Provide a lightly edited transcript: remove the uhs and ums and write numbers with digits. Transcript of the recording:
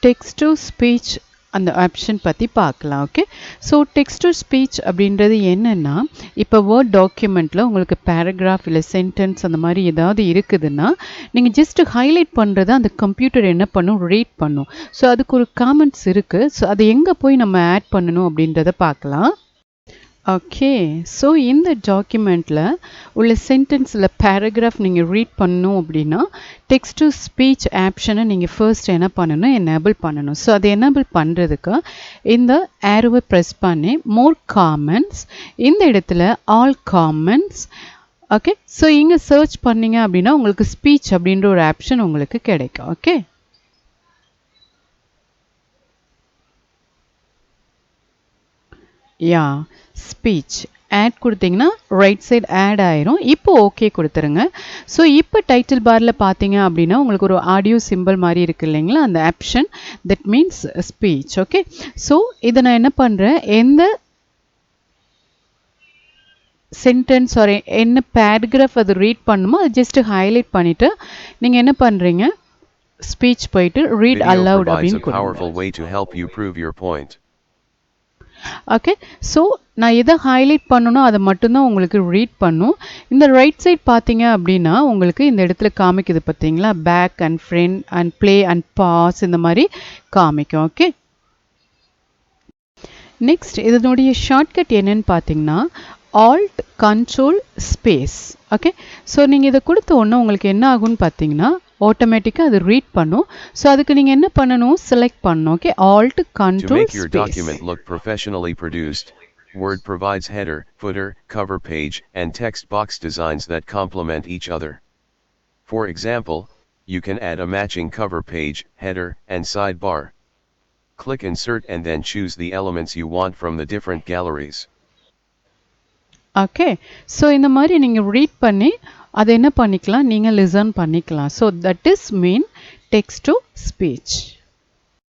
text to speech அந்த option பற்றி பார்க்கலாம். Okay, so text to speech அப்படின்றது என்னென்னா, இப்போ வேர்ட் டாக்குமெண்ட்டில் உங்களுக்கு பேராகிராஃப் இல்லை சென்டென்ஸ் அந்த மாதிரி ஏதாவது இருக்குதுன்னா நீங்கள் ஜஸ்ட் ஹைலைட் பண்ணுறத அந்த கம்ப்யூட்டர் என்ன பண்ணும், ரீட் பண்ணும். ஸோ அதுக்கு ஒரு காமெண்ட்ஸ் இருக்குது. ஸோ அதை எங்கே போய் நம்ம ஆட் பண்ணணும் அப்படின்றத பார்க்கலாம். ஓகே, ஸோ இந்த டாக்குமெண்ட்டில் உள்ள சென்டென்ஸில் பேராகிராஃப் நீங்கள் ரீட் பண்ணணும் அப்படின்னா டெக்ஸ்ட் டு ஸ்பீச் ஆப்ஷனை நீங்கள் ஃபர்ஸ்ட் என்ன பண்ணணும், எனேபிள் பண்ணணும். ஸோ அதை எனேபிள் பண்ணுறதுக்கு இந்த ஏரோவை ப்ரெஸ் பண்ணி மோர் காமெண்ட்ஸ், இந்த இடத்துல ஆல் காமெண்ட்ஸ். ஓகே, ஸோ இங்கே சர்ச் பண்ணிங்க அப்படின்னா உங்களுக்கு ஸ்பீச் அப்படின்ற ஒரு ஆப்ஷன் உங்களுக்கு கிடைக்கும். ஓகே, யா ஸ்பீச் ஆட் கொடுத்தீங்கன்னா ரைட் சைட் ஆட் ஆயிரும். இப்போ ஓகே கொடுத்துருங்க. ஸோ இப்போ டைட்டில் பாரில் பார்த்தீங்க அப்படின்னா உங்களுக்கு ஒரு ஆடியோ சிம்பிள் மாதிரி இருக்குது இல்லைங்களா, அந்த option that means speech. Okay, so இதை நான் என்ன பண்ணுறேன், எந்த சென்டென்ஸ் ஆர் என்ன பேராகிராஃப் அது ரீட் பண்ணுமோ அது ஜஸ்ட் ஹைலைட் பண்ணிவிட்டு நீங்கள் என்ன பண்ணுறீங்க, ஸ்பீச் போயிட்டு ரீட் அலவுட் அப்படின்னு கொடுங்க. ஓகே, ஸோ நான் எதை ஹைலைட் பண்ணணும் அதை மட்டும்தான் உங்களுக்கு ரீட் பண்ணும். இந்த ரைட் சைட் பார்த்தீங்க அப்படின்னா உங்களுக்கு இந்த இடத்துல காமிக்குது பார்த்தீங்களா, back and front and play and pause இந்த மாதிரி காமிக்கும். ஓகே, நெக்ஸ்ட் இதனுடைய ஷார்ட்கட் என்னன்னு பார்த்தீங்கன்னா alt control space. Okay, so நீங்கள் இதை கொடுத்த உடனே உங்களுக்கு என்ன ஆகும்னு பார்த்தீங்கன்னா ஆட்டோமேட்டிக்காக அது ரீட் பண்ணும். ஸோ அதுக்கு நீங்கள் என்ன பண்ணணும், செலக்ட் பண்ணணும். Okay, alt control space. To make your document look professionally produced, Word provides header, footer, cover page, and text box designs that complement each other. For example, you can add a matching cover page, header, and sidebar. Click Insert and then choose the elements you want from the different galleries. Okay, so இந்த மாதிரி நீங்கள் read பண்ணி அதை என்ன பண்ணிக்கலாம், நீங்கள் listen பண்ணிக்கலாம். So that is mean text to speech.